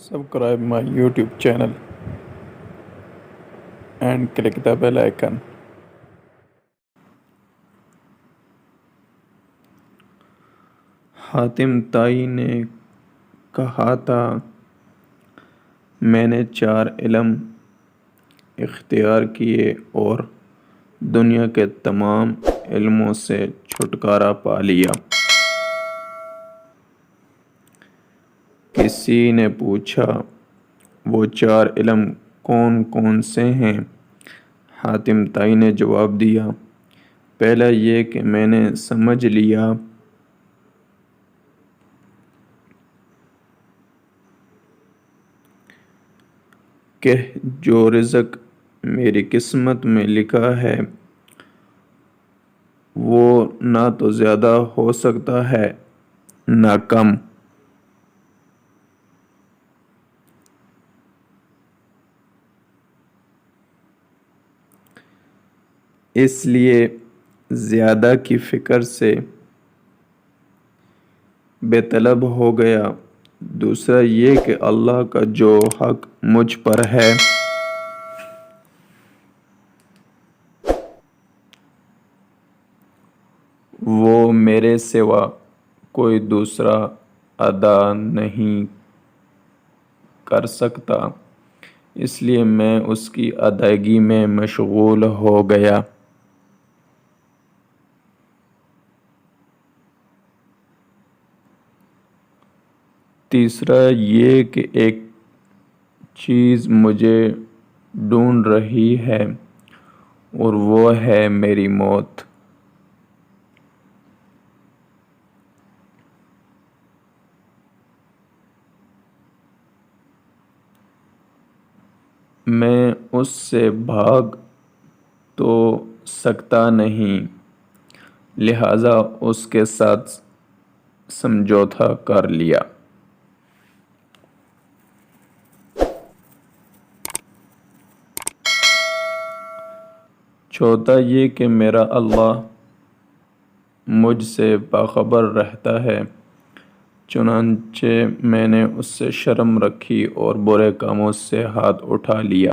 Subscribe my YouTube channel and click the bell icon. Hatim طائی نے کہا تھا، میں نے 4 علم اختیار کیے اور دنیا کے تمام علموں سے چھٹکارا پا لیا۔ کسی نے پوچھا، وہ 4 علم کون کون سے ہیں؟ حاتم طائی نے جواب دیا، پہلا یہ کہ میں نے سمجھ لیا کہ جو رزق میری قسمت میں لکھا ہے وہ نہ تو زیادہ ہو سکتا ہے نہ کم۔ اس لیے زیادہ کی فکر سے بے طلب ہو گیا۔ دوسرا یہ کہ اللہ کا جو حق مجھ پر ہے وہ میرے سوا کوئی دوسرا ادا نہیں کر سکتا، اس لیے میں اس کی ادائیگی میں مشغول ہو گیا۔ تیسرا یہ کہ ایک چیز مجھے ڈھونڈ رہی ہے اور وہ ہے میری موت۔ میں اس سے بھاگ تو سکتا نہیں، لہذا اس کے ساتھ سمجھوتا کر لیا۔ چوتھا یہ کہ میرا اللہ مجھ سے باخبر رہتا ہے، چنانچہ میں نے اس سے شرم رکھی اور برے کاموں سے ہاتھ اٹھا لیا۔